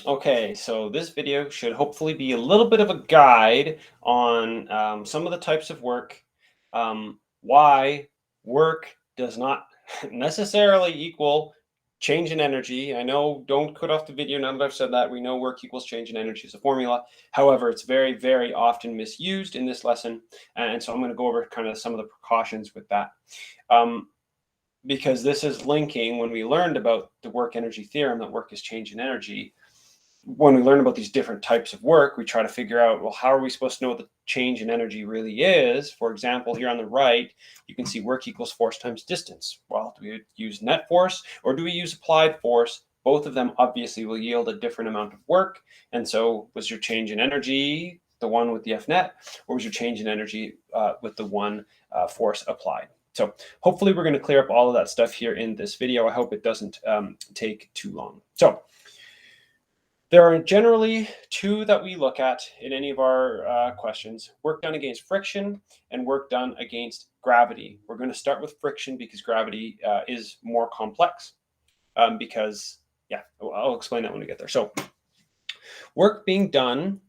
Okay, so this video should hopefully be a little bit of a guide on some of the types of work, why work does not necessarily equal change in energy. I know, don't cut off the video now that I've said that. We know work equals change in energy as a formula. However, it's very, very often misused in this lesson. And so I'm going to go over kind of some of the precautions with that. Because this is linking when we learned about the work energy theorem that work is change in energy. When we learn about these different types of work, we try to figure out, well, how are we supposed to know what the change in energy really is? For example, here on the right, you can see work equals force times distance. Well, do we use net force or do we use applied force? Both of them obviously will yield a different amount of work. And so was your change in energy the one with the F net, or was your change in energy with the one force applied? So hopefully we're going to clear up all of that stuff here in this video. I hope it doesn't take too long. So there are generally two that we look at in any of our questions: work done against friction and work done against gravity. We're going to start with friction because gravity is more complex because, yeah, I'll explain that when we get there. So work being done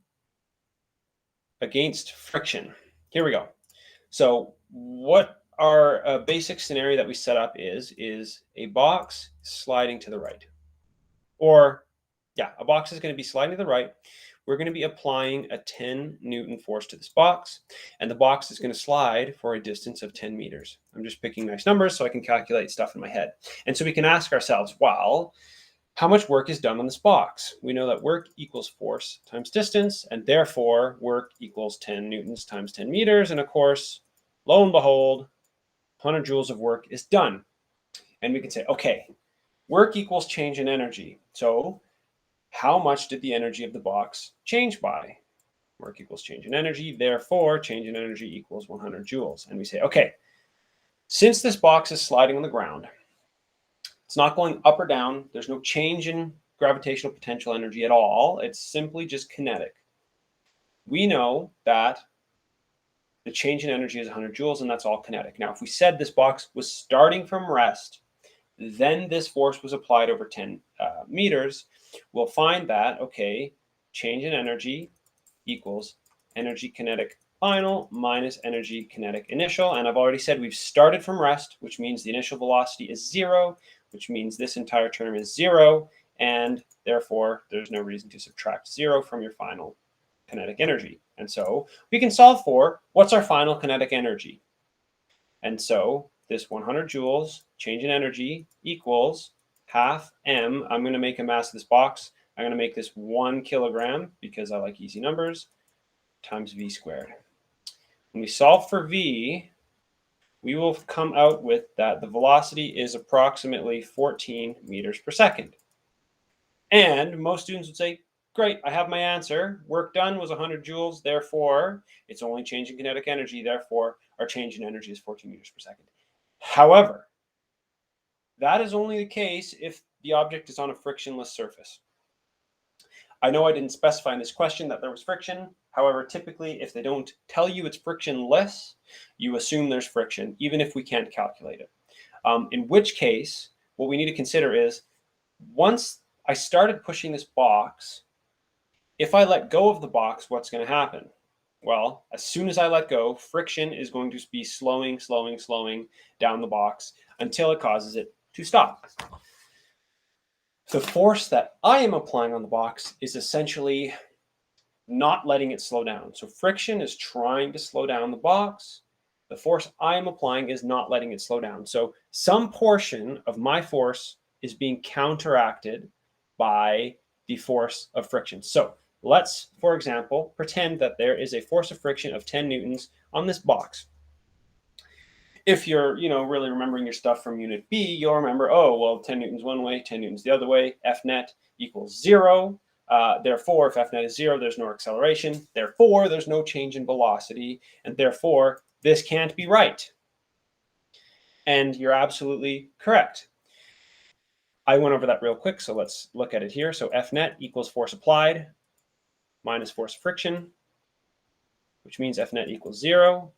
against friction. Here we go. So what our basic scenario that we set up is a box sliding to the right. Or yeah, a box is going to be sliding to the right. We're going to be applying a 10 Newton force to this box, and the box is going to slide for a distance of 10 meters. I'm just picking nice numbers so I can calculate stuff in my head. And so we can ask ourselves, well, how much work is done on this box? We know that work equals force times distance, and therefore work equals 10 newtons times 10 meters. And of course, lo and behold, 100 joules of work is done. And we can say, okay, work equals change in energy. So how much did the energy of the box change by? Work equals change in energy, therefore change in energy equals 100 joules. And we say, okay, since this box is sliding on the ground, it's not going up or down, there's no change in gravitational potential energy at all, it's simply just kinetic. We know that the change in energy is 100 joules, and that's all kinetic. Now, if we said this box was starting from rest, then this force was applied over 10 meters, we'll find that, okay, change in energy equals energy kinetic final minus energy kinetic initial. And I've already said we've started from rest, which means the initial velocity is 0, which means this entire term is 0, and therefore there's no reason to subtract 0 from your final kinetic energy. And so we can solve for what's our final kinetic energy. And so this 100 joules change in energy equals half m. I'm going to make a mass of this box. I'm going to make this 1 kilogram because I like easy numbers, times v squared. When we solve for v, we will come out with that the velocity is approximately 14 meters per second. And most students would say, great, I have my answer. Work done was 100 joules, therefore it's only change in kinetic energy, therefore our change in energy is 14 meters per second. However, that is only the case if the object is on a frictionless surface. I know I didn't specify in this question that there was friction. However, typically, if they don't tell you it's frictionless, you assume there's friction, even if we can't calculate it. In which case, what we need to consider is, once I started pushing this box, if I let go of the box, what's going to happen? Well, as soon as I let go, friction is going to be slowing down the box until it causes it to stop. The force that I am applying on the box is essentially not letting it slow down. So friction is trying to slow down the box. The force I am applying is not letting it slow down. So some portion of my force is being counteracted by the force of friction. So let's, for example, pretend that there is a force of friction of 10 newtons on this box. If you're, really remembering your stuff from Unit B, you'll remember, oh, well, 10 newtons one way, 10 newtons the other way, F net equals 0. Therefore, if F net is 0, there's no acceleration. Therefore, there's no change in velocity. And therefore, this can't be right. And you're absolutely correct. I went over that real quick, so let's look at it here. So F net equals force applied minus force of friction, which means F net equals 0.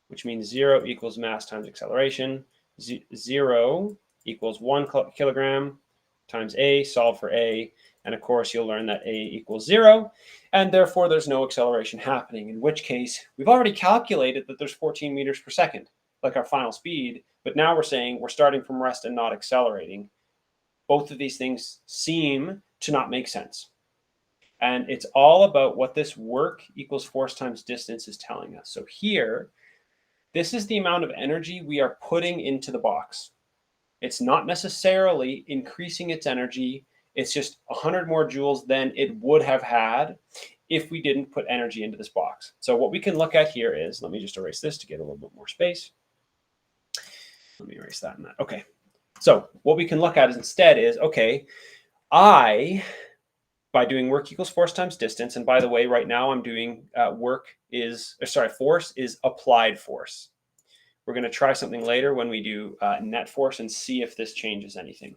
Which means 0 equals mass times acceleration. 0 equals 1 kilogram times A, solve for A, and of course you'll learn that A equals 0, and therefore there's no acceleration happening, in which case we've already calculated that there's 14 meters per second, like our final speed, but now we're saying we're starting from rest and not accelerating. Both of these things seem to not make sense. And it's all about what this work equals force times distance is telling us. So here, this is the amount of energy we are putting into the box. It's not necessarily increasing its energy. It's just 100 more joules than it would have had if we didn't put energy into this box. So what we can look at here is, let me just erase this to get a little bit more space. Let me erase that and that. Okay. So what we can look at is instead is, okay, by doing work equals force times distance, and by the way, right now I'm doing force is applied force. We're going to try something later when we do net force and see if this changes anything.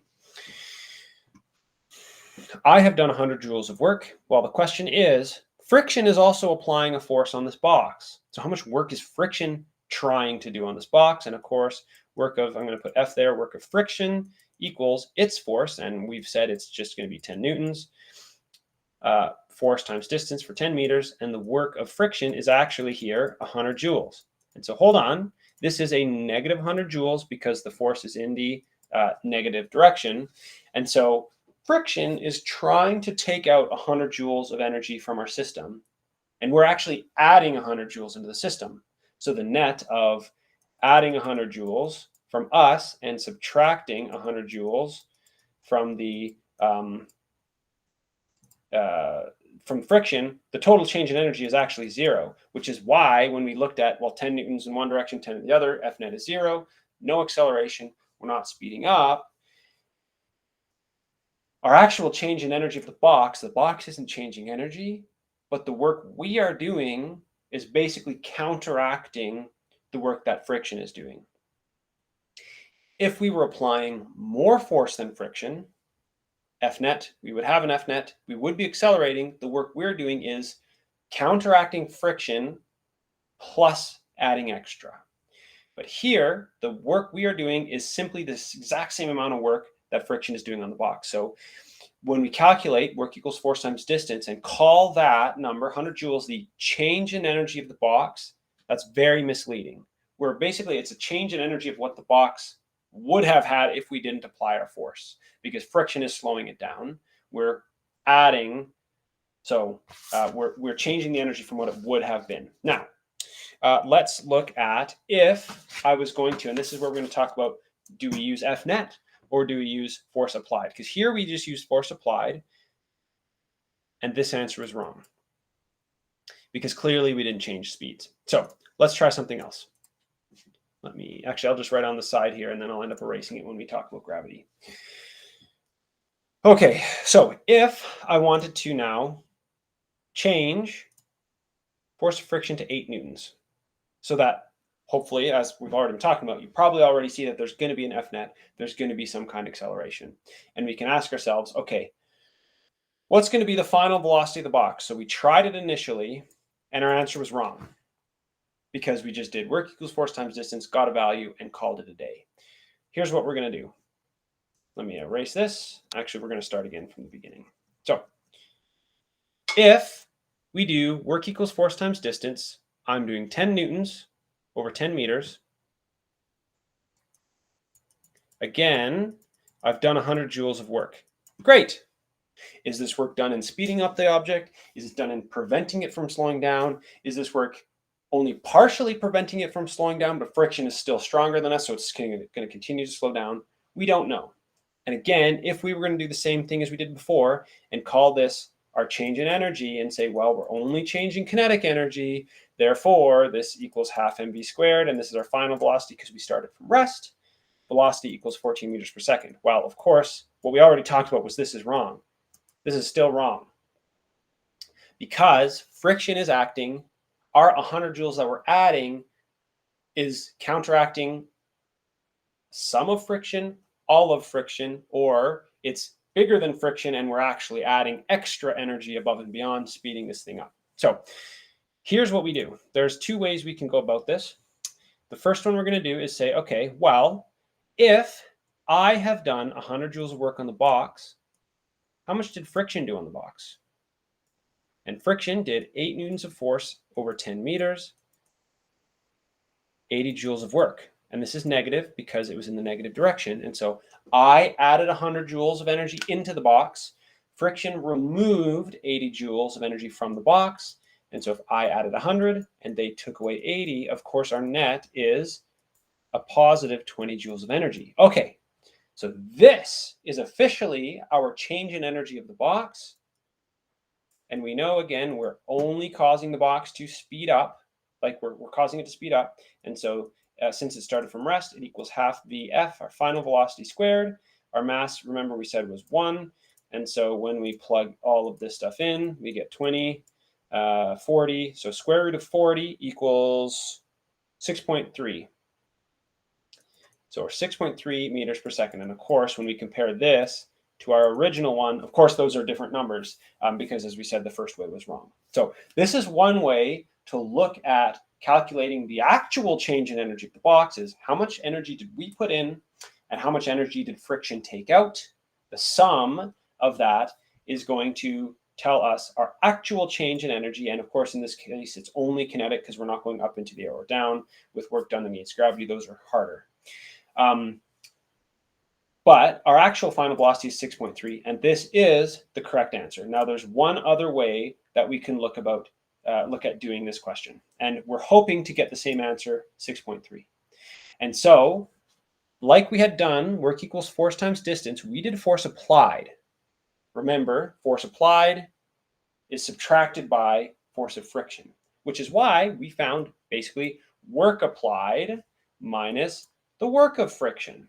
I have done 100 joules of work. Well, the question is, friction is also applying a force on this box. So how much work is friction trying to do on this box? And of course, I'm going to put F there, work of friction equals its force, and we've said it's just going to be 10 newtons. Force times distance for 10 meters, and the work of friction is actually here 100 joules. And so hold on, this is a negative 100 joules because the force is in the negative direction. And so friction is trying to take out 100 joules of energy from our system, and we're actually adding 100 joules into the system. So the net of adding 100 joules from us and subtracting 100 joules from the from friction, the total change in energy is actually 0, which is why when we looked at, well, 10 newtons in one direction, 10 in the other, F net is 0, no acceleration, we're not speeding up. Our actual change in energy of the box isn't changing energy, but the work we are doing is basically counteracting the work that friction is doing. If we were applying more force than friction, F net, we would have an F net, we would be accelerating. The work we're doing is counteracting friction plus adding extra. But here, the work we are doing is simply this exact same amount of work that friction is doing on the box. So when we calculate work equals force times distance and call that number, 100 joules, the change in energy of the box, that's very misleading. Where basically it's a change in energy of what the box would have had if we didn't apply our force, because friction is slowing it down. We're adding, so we're changing the energy from what it would have been. Now, let's look at if I was going to, and this is where we're going to talk about, do we use F net or do we use force applied? Because here we just use force applied, and this answer is wrong because clearly we didn't change speeds. So let's try something else. I'll just write on the side here and then I'll end up erasing it when we talk about gravity. Okay, so if I wanted to now change force of friction to 8 newtons, so that hopefully, as we've already been talking about, you probably already see that there's going to be an F net, there's going to be some kind of acceleration. And we can ask ourselves, okay, what's going to be the final velocity of the box? So we tried it initially and our answer was wrong, because we just did work equals force times distance, got a value, and called it a day. Here's what we're going to do. Let me erase this. Actually, we're going to start again from the beginning. So if we do work equals force times distance, I'm doing 10 newtons over 10 meters. Again, I've done 100 joules of work. Great. Is this work done in speeding up the object? Is it done in preventing it from slowing down? Is this work only partially preventing it from slowing down, but friction is still stronger than us, so it's going to continue to slow down? We don't know. And again, if we were going to do the same thing as we did before and call this our change in energy and say, well, we're only changing kinetic energy, therefore this equals half mv squared, and this is our final velocity because we started from rest, velocity equals 14 meters per second. Well, of course, what we already talked about was this is wrong. This is still wrong because friction is acting. Our 100 joules that we're adding is counteracting some of friction, all of friction, or it's bigger than friction and we're actually adding extra energy above and beyond, speeding this thing up. So here's what we do. There's two ways we can go about this. The first one we're going to do is say, okay, well, if I have done 100 joules of work on the box, how much did friction do on the box? And friction did 8 newtons of force over 10 meters, 80 joules of work. And this is negative because it was in the negative direction. And so I added 100 joules of energy into the box. Friction removed 80 joules of energy from the box. And so if I added 100 and they took away 80, of course, our net is a positive 20 joules of energy. Okay, so this is officially our change in energy of the box. And we know, again, we're only causing the box to speed up, like we're causing it to speed up. And so since it started from rest, it equals half VF, our final velocity squared. Our mass, remember we said, was 1. And so when we plug all of this stuff in, we get 20, 40. So square root of 40 equals 6.3. So we're 6.3 meters per second. And of course, when we compare this to our original one, of course, those are different numbers because, as we said, the first way was wrong. So this is one way to look at calculating the actual change in energy of the box is how much energy did we put in and how much energy did friction take out. The sum of that is going to tell us our actual change in energy. And of course, in this case, it's only kinetic because we're not going up into the air or down. With work done against gravity, those are harder. But our actual final velocity is 6.3, and this is the correct answer. Now, there's one other way that we can look at doing this question, and we're hoping to get the same answer, 6.3. And so, like we had done, work equals force times distance, we did force applied. Remember, force applied is subtracted by force of friction, which is why we found basically work applied minus the work of friction.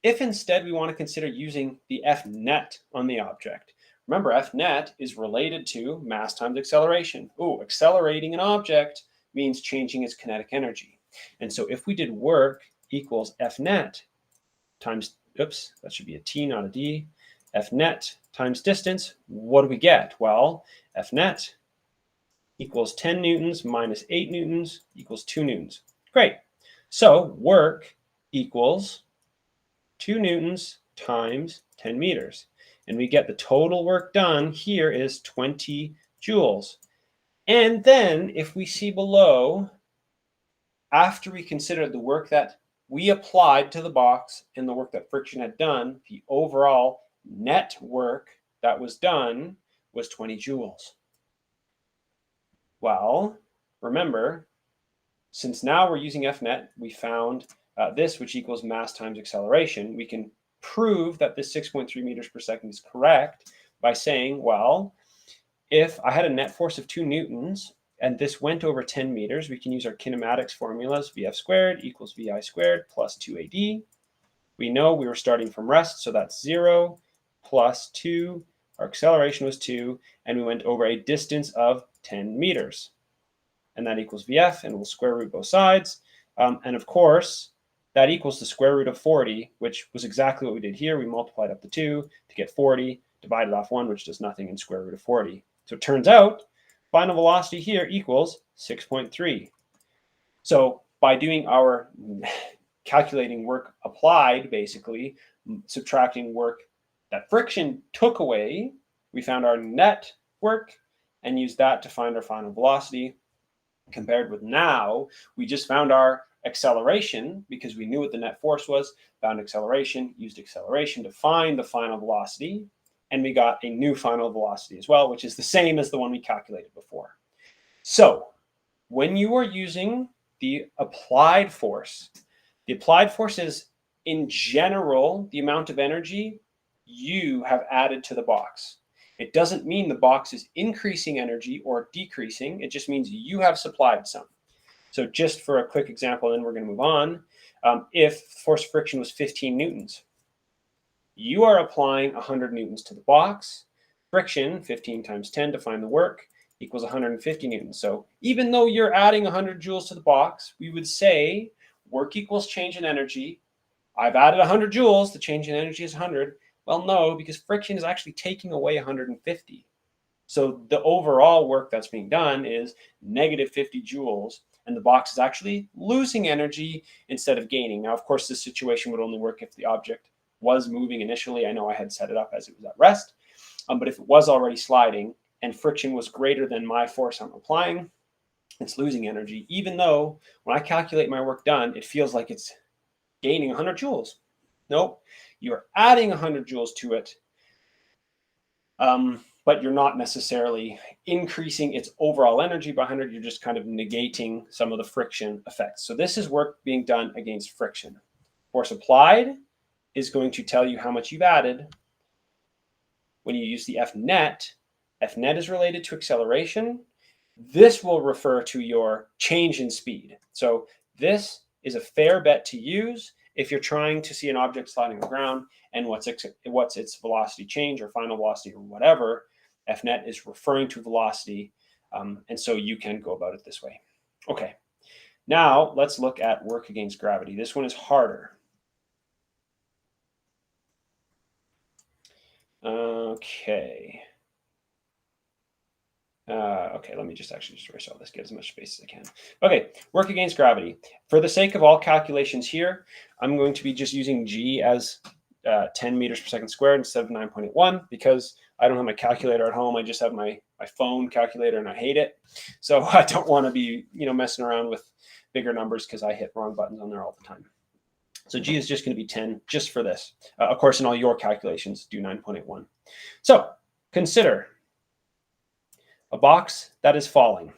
If instead we want to consider using the F net on the object, remember F net is related to mass times acceleration. Oh, accelerating an object means changing its kinetic energy. And so if we did work equals F net times, oops, that should be a T, not a D, F net times distance, what do we get? Well, F net equals 10 newtons minus 8 newtons equals 2 newtons. Great. So work equals 2 newtons times 10 meters. And we get the total work done here is 20 joules. And then if we see below, after we consider the work that we applied to the box and the work that friction had done, the overall net work that was done was 20 joules. Well, remember, since now we're using F net, we found this, which equals mass times acceleration. We can prove that this 6.3 meters per second is correct by saying, well, if I had a net force of 2 newtons and this went over 10 meters, we can use our kinematics formulas. VF squared equals VI squared plus 2AD. We know we were starting from rest, so that's 0 plus 2. Our acceleration was 2, and we went over a distance of 10 meters. And that equals VF, and we'll square root both sides. And of course, that equals the square root of 40, which was exactly what we did here. We multiplied up the 2 to get 40, divided off 1, which does nothing, in square root of 40. So it turns out final velocity here equals 6.3. So by doing our calculating work applied, basically, subtracting work that friction took away, we found our net work and used that to find our final velocity. Compared with now, we just found our acceleration because we knew what the net force was, found acceleration, used acceleration to find the final velocity, and we got a new final velocity as well, which is the same as the one we calculated before. So when you are using the applied force is, in general, the amount of energy you have added to the box. It doesn't mean the box is increasing energy or decreasing. It just means you have supplied some. So just for a quick example, then we're going to move on. If force friction was 15 newtons, you are applying 100 newtons to the box. Friction, 15 times 10 to find the work, equals 150 newtons. So even though you're adding 100 joules to the box, we would say work equals change in energy. I've added 100 joules. The change in energy is 100. Well, no, because friction is actually taking away 150. So the overall work that's being done is negative 50 joules and the box is actually losing energy instead of gaining. Now, of course, this situation would only work if the object was moving initially. I know I had set it up as it was at rest, but if it was already sliding and friction was greater than my force I'm applying, it's losing energy, even though when I calculate my work done, it feels like it's gaining 100 joules. Nope, you're adding 100 joules to it, but you're not necessarily increasing its overall energy by 100. You're just kind of negating some of the friction effects. So this is work being done against friction. Force applied is going to tell you how much you've added. When you use the F net is related to acceleration. This will refer to your change in speed. So this is a fair bet to use if you're trying to see an object sliding on the ground and what's its velocity change or final velocity or whatever. F net is referring to velocity, and so you can go about it this way. Okay, now let's look at work against gravity. This one is harder. Okay. Okay, let me just erase all this, get as much space as I can. Okay, work against gravity. For the sake of all calculations here, I'm going to be just using G as 10 meters per second squared instead of 9.81 because I don't have my calculator at home. I just have my phone calculator and I hate it. So I don't want to be messing around with bigger numbers because I hit wrong buttons on there all the time. So G is just going to be 10 just for this. Of course, in all your calculations, do 9.81. So consider a box that is falling.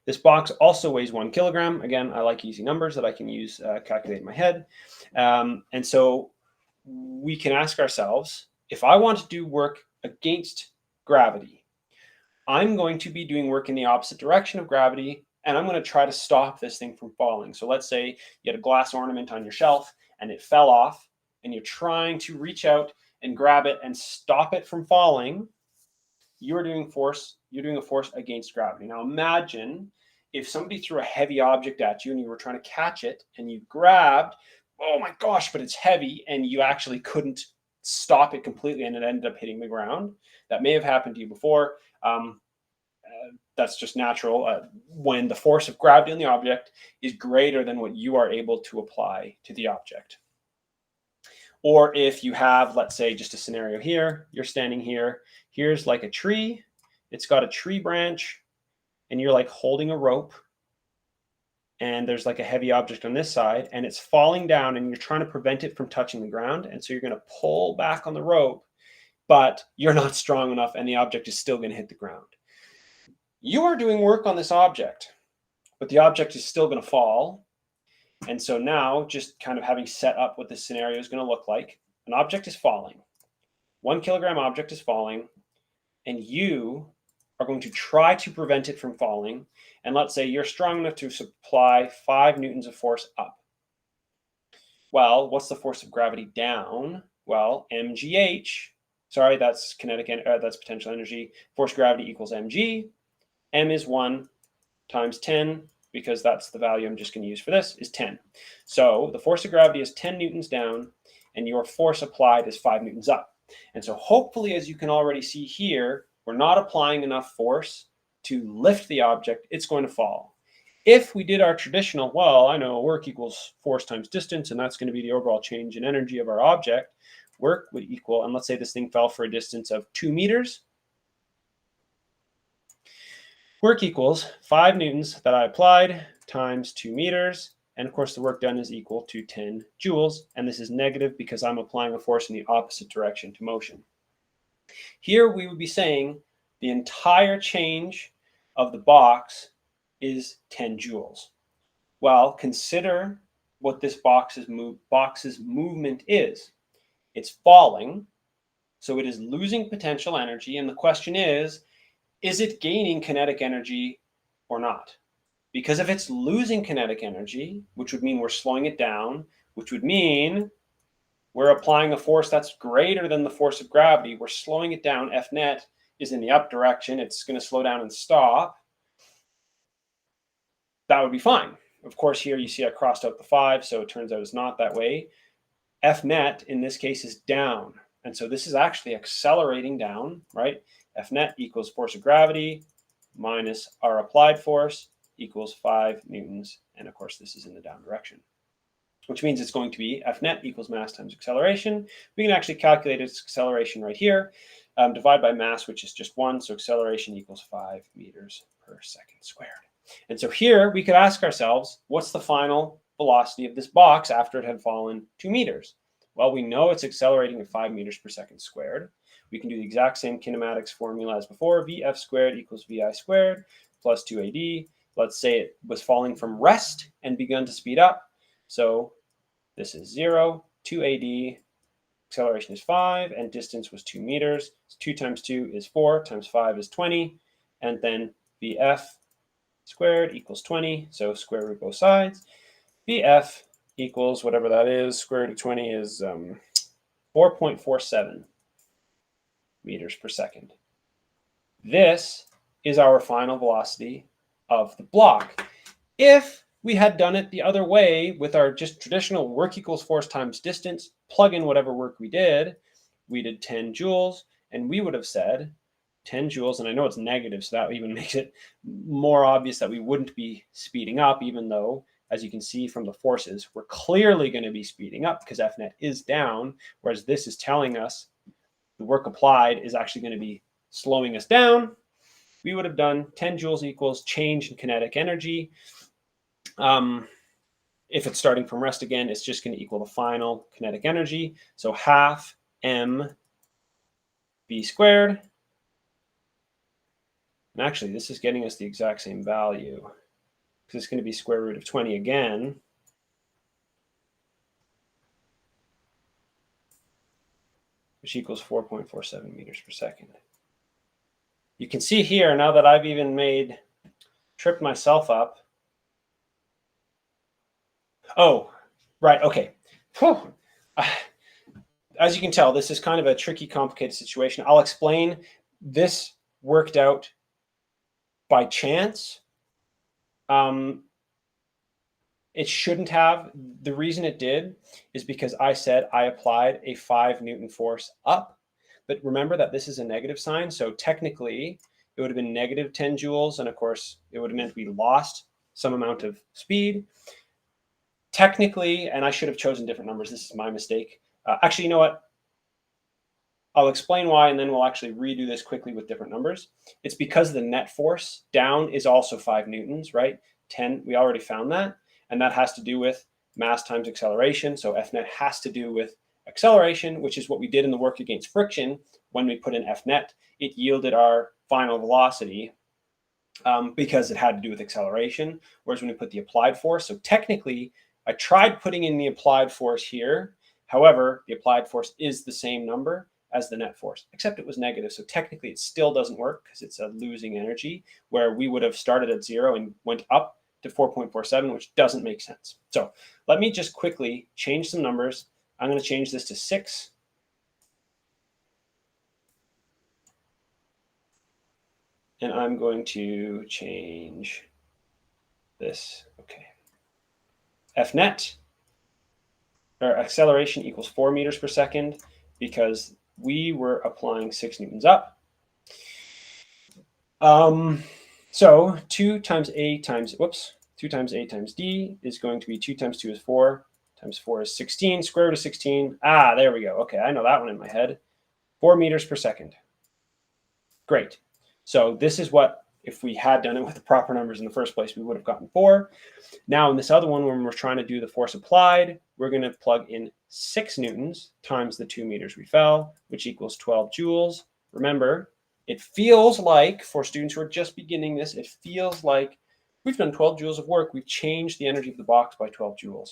This box also weighs 1 kilogram. Again, I like easy numbers that I can use, calculate in my head. And so we can ask ourselves, if I want to do work against gravity, I'm going to be doing work in the opposite direction of gravity, and I'm going to try to stop this thing from falling. So let's say you had a glass ornament on your shelf and it fell off, and you're trying to reach out and grab it and stop it from falling. You're doing a force against gravity. Now imagine if somebody threw a heavy object at you and you were trying to catch it and you grabbed, oh my gosh, but it's heavy, and you actually couldn't stop it completely and it ended up hitting the ground. That may have happened to you before. That's just natural when the force of gravity on the object is greater than what you are able to apply to the object. Or if you have, let's say, just a scenario here, you're standing here, here's like a tree, it's got a tree branch, and you're like holding a rope, and there's like a heavy object on this side, and it's falling down, and you're trying to prevent it from touching the ground, and so you're going to pull back on the rope, but you're not strong enough, and the object is still going to hit the ground. You are doing work on this object, but the object is still going to fall. And so now, just kind of having set up what this scenario is going to look like, an object is falling. 1 kilogram object is falling, and you are going to try to prevent it from falling. And let's say you're strong enough to supply 5 newtons of force up. Well, what's the force of gravity down? Well, mgh, sorry, that's that's potential energy. Force gravity equals mg. M is 1 times 10, because that's the value I'm just going to use for this, is 10. So the force of gravity is 10 newtons down, and your force applied is 5 newtons up. And so hopefully, as you can already see here, we're not applying enough force to lift the object. It's going to fall. If we did our traditional, well, I know work equals force times distance, and that's going to be the overall change in energy of our object, work would equal, and let's say this thing fell for a distance of 2 meters. Work equals 5 newtons that I applied times 2 meters. And of course, the work done is equal to 10 joules. And this is negative because I'm applying a force in the opposite direction to motion. Here we would be saying the entire change of the box is 10 joules. Well, consider what this box's movement is. It's falling, so it is losing potential energy. And the question is it gaining kinetic energy or not? Because if it's losing kinetic energy, which would mean we're slowing it down, which would mean we're applying a force that's greater than the force of gravity, we're slowing it down, F net is in the up direction, it's going to slow down and stop, that would be fine. Of course, here you see I crossed out the 5, so it turns out it's not that way. F net in this case is down. And so this is actually accelerating down, right? F net equals force of gravity minus our applied force equals 5 newtons. And of course, this is in the down direction, which means it's going to be F net equals mass times acceleration. We can actually calculate its acceleration right here. Divide by mass, which is just 1. So acceleration equals 5 meters per second squared. And so here we could ask ourselves, what's the final velocity of this box after it had fallen 2 meters? Well, we know it's accelerating at 5 meters per second squared. We can do the exact same kinematics formula as before. Vf squared equals vi squared plus 2ad. Let's say it was falling from rest and begun to speed up. So this is 0, 2ad, acceleration is 5, and distance was 2 meters. So 2 times 2 is 4, times 5 is 20, and then Vf squared equals 20, so square root both sides. Vf equals whatever that is, square root of 20 is 4.47 meters per second. This is our final velocity of the block. If we had done it the other way with our just traditional work equals force times distance, plug in whatever work we did 10 joules, and we would have said 10 joules, and I know it's negative, so that even makes it more obvious that we wouldn't be speeding up, even though, as you can see from the forces, we're clearly going to be speeding up because F net is down, whereas this is telling us the work applied is actually going to be slowing us down. We would have done 10 joules equals change in kinetic energy. If it's starting from rest again, it's just going to equal the final kinetic energy. So half m v squared. And actually, this is getting us the exact same value because it's going to be square root of 20 again. Which equals 4.47 meters per second. You can see here, now that I've even tripped myself up. Oh, right, okay. Whew. As you can tell, this is kind of a tricky, complicated situation. I'll explain. This worked out by chance. It shouldn't have. The reason it did is because I said I applied a 5 Newton force up. But remember that this is a negative sign. So technically, it would have been negative 10 joules. And of course, it would have meant we lost some amount of speed. Technically, and I should have chosen different numbers. This is my mistake. Actually, you know what? I'll explain why, and then we'll actually redo this quickly with different numbers. It's because the net force down is also 5 newtons, right? 10, we already found that. And that has to do with mass times acceleration. So F net has to do with acceleration, which is what we did in the work against friction. When we put in F net, it yielded our final velocity because it had to do with acceleration. Whereas when we put the applied force, so technically, I tried putting in the applied force here. However, the applied force is the same number as the net force, except it was negative. So technically, it still doesn't work because it's a losing energy, where we would have started at 0 and went up to 4.47, which doesn't make sense. So let me just quickly change some numbers. I'm going to change this to 6. And I'm going to change this. Okay. F net, or acceleration, equals 4 meters per second because we were applying 6 newtons up. So 2 times A times D is going to be 2 times 2 is 4, times 4 is 16, square root of 16. Ah, there we go. Okay, I know that one in my head. 4 meters per second. Great. So this is what, if we had done it with the proper numbers in the first place, we would have gotten 4. Now in this other one, when we're trying to do the force applied, we're going to plug in 6 newtons times the 2 meters we fell, which equals 12 joules. Remember, it feels like, for students who are just beginning this, it feels like we've done 12 joules of work. We've changed the energy of the box by 12 joules.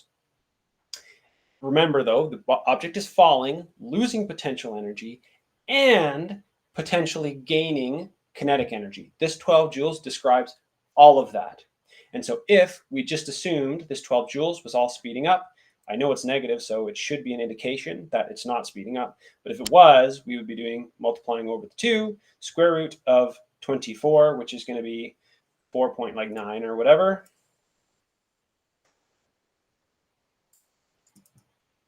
Remember, though, the object is falling, losing potential energy, and potentially gaining kinetic energy. This 12 joules describes all of that. And so if we just assumed this 12 joules was all speeding up, I know it's negative, so it should be an indication that it's not speeding up. But if it was, we would be doing multiplying over the 2, square root of 24, which is going to be 4.9 or whatever.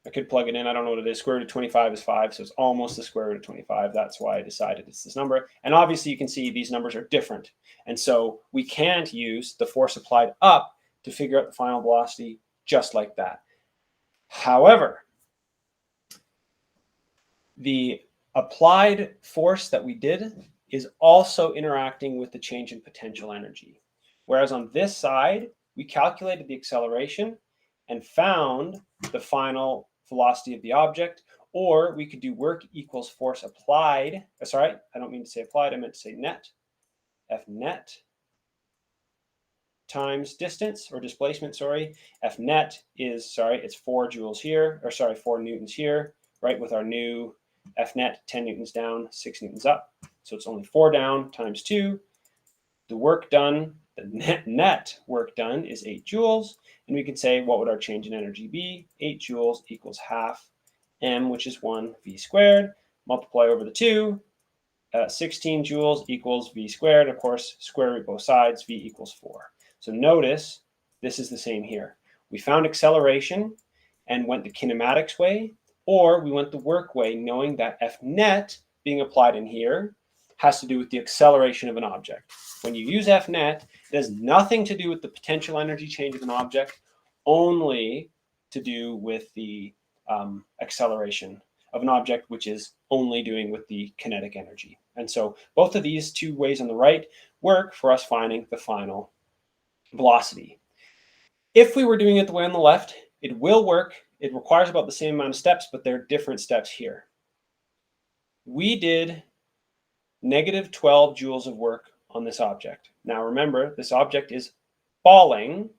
I could plug it in. I don't know what it is. Square root of 25 is 5, so it's almost the square root of 25. That's why I decided it's this number. And obviously, you can see these numbers are different. And so we can't use the force applied up to figure out the final velocity just like that. However, the applied force that we did is also interacting with the change in potential energy. Whereas on this side, we calculated the acceleration and found the final velocity of the object, or we could do work equals force applied. Sorry, I don't mean to say applied, I meant to say net. F net times distance or displacement, sorry. F net is, it's 4 joules here, or 4 newtons here, right, with our new F net, 10 newtons down, 6 newtons up. So it's only 4 down times 2. The work done, the net work done is 8 joules. And we can say, what would our change in energy be? 8 joules equals half m, which is 1 v squared. Multiply over the 2. 16 joules equals v squared. Of course, square root both sides, v equals 4. So notice this is the same here. We found acceleration and went the kinematics way, or we went the work way, knowing that F net being applied in here has to do with the acceleration of an object. When you use F net, it has nothing to do with the potential energy change of an object, only to do with the acceleration of an object, which is only doing with the kinetic energy. And so both of these two ways on the right work for us finding the final velocity. If we were doing it the way on the left, it will work. It requires about the same amount of steps, but there are different steps here. We did negative 12 joules of work on this object. Now remember, this object is falling,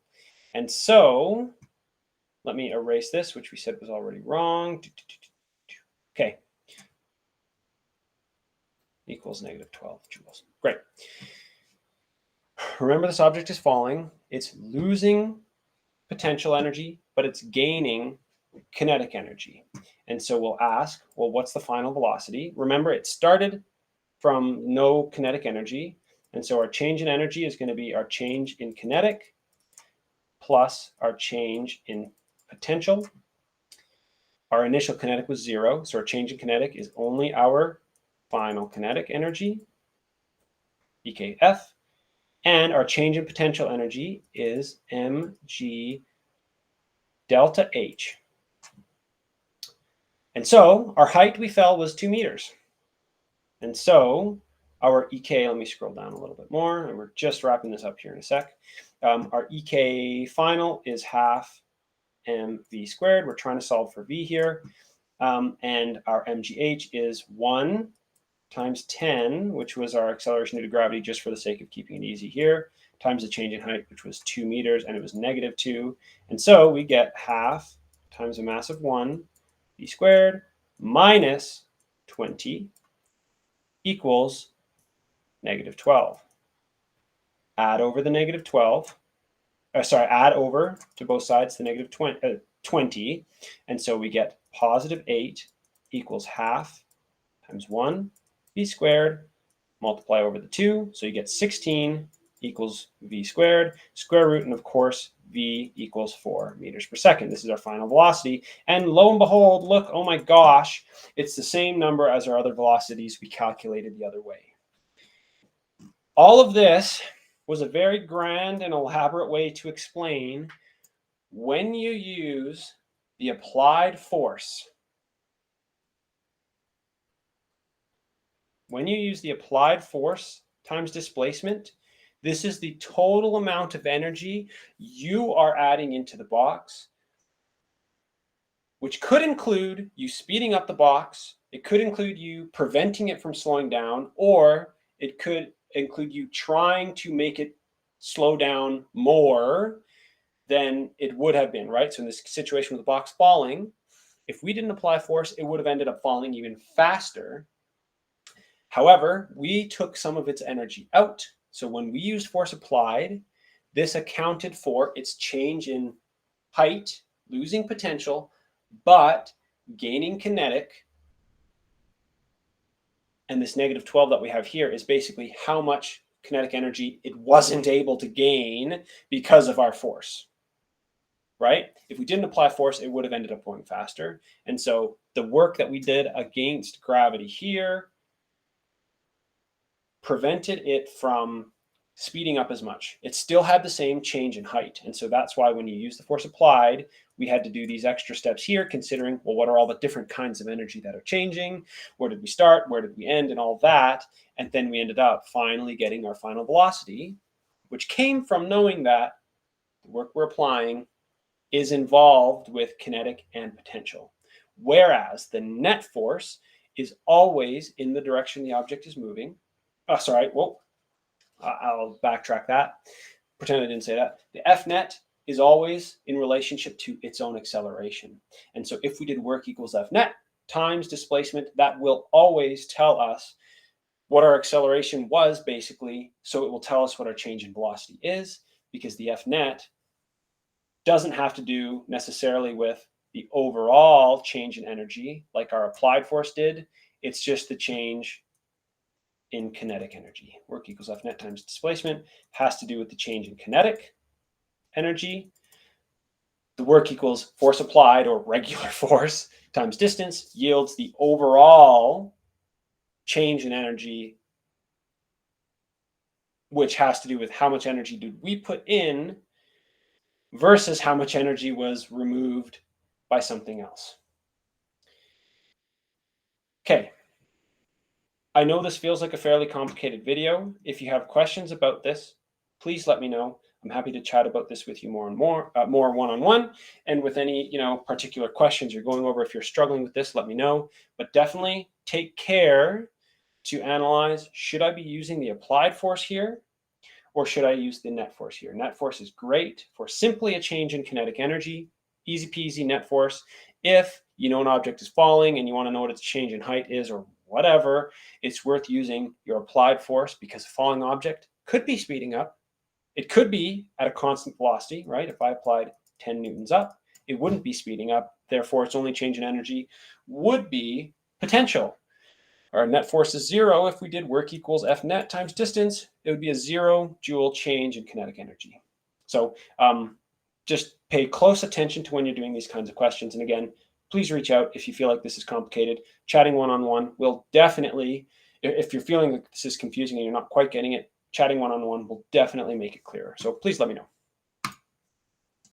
and so let me erase this, which we said was already wrong. Okay. Equals negative 12 joules. Great. Remember, this object is falling. It's losing potential energy, but it's gaining kinetic energy. And so we'll ask, well, what's the final velocity? Remember, it started from no kinetic energy. And so our change in energy is going to be our change in kinetic plus our change in potential. Our initial kinetic was 0. So our change in kinetic is only our final kinetic energy, EKF. And our change in potential energy is mg delta h. And so our height we fell was 2 meters. And so our EK, let me scroll down a little bit more, and we're just wrapping this up here in a sec. Our EK final is half mv squared. We're trying to solve for v here. And our mgh is 1 times 10, which was our acceleration due to gravity, just for the sake of keeping it easy here, times the change in height, which was 2 meters, and it was negative 2. And so we get half times a mass of 1 v squared minus 20 equals negative 12. Add over the negative 12. Add over to both sides the negative 20. And so we get positive 8 equals half times 1 v squared, multiply over the 2. So you get 16 equals v squared, square root, and of course, v equals 4 meters per second. This is our final velocity. And lo and behold, look, oh my gosh, it's the same number as our other velocities we calculated the other way. All of this was a very grand and elaborate way to explain when you use the applied force. When you use the applied force times displacement, this is the total amount of energy you are adding into the box, which could include you speeding up the box. It could include you preventing it from slowing down, or it could include you trying to make it slow down more than it would have been, right? So in this situation with the box falling, if we didn't apply force, it would have ended up falling even faster. However, we took some of its energy out. So when we used force applied, this accounted for its change in height, losing potential, but gaining kinetic. And this negative 12 that we have here is basically how much kinetic energy it wasn't able to gain because of our force. right? If we didn't apply force, it would have ended up going faster. And so the work that we did against gravity here prevented it from speeding up as much. It still had the same change in height. And so that's why when you use the force applied, we had to do these extra steps here, considering, well, what are all the different kinds of energy that are changing? Where did we start? Where did we end? And all that. And then we ended up finally getting our final velocity, which came from knowing that the work we're applying is involved with kinetic and potential. Whereas the net force is always in the direction the object is moving. Oh, sorry. Whoa. I'll backtrack that. Pretend I didn't say that. The F net is always in relationship to its own acceleration. And so if we did work equals F net times displacement, that will always tell us what our acceleration was, basically. So it will tell us what our change in velocity is, because the F net doesn't have to do necessarily with the overall change in energy like our applied force did. It's just the change in kinetic energy. Work equals F net times displacement has to do with the change in kinetic energy. The work equals force applied, or regular force, times distance yields the overall change in energy, which has to do with how much energy did we put in versus how much energy was removed by something else. Okay. I know this feels like a fairly complicated video. If you have questions about this, please let me know. I'm happy to chat about this with you more one-on-one, and with any particular questions you're going over. If you're struggling with this, let me know. But definitely take care to analyze, should I be using the applied force here, or should I use the net force here? Net force is great for simply a change in kinetic energy. Easy peasy net force. If you know an object is falling and you want to know what its change in height is, or whatever, it's worth using your applied force, because a falling object could be speeding up. It could be at a constant velocity, right? If I applied 10 newtons up, it wouldn't be speeding up. Therefore, its only change in energy would be potential. Our net force is 0. If we did work equals F net times distance, it would be a 0 joule change in kinetic energy. So just pay close attention to when you're doing these kinds of questions. And again, please reach out if you feel like this is complicated. Chatting one-on-one will definitely, if you're feeling like this is confusing and you're not quite getting it, chatting one-on-one will definitely make it clearer. So please let me know.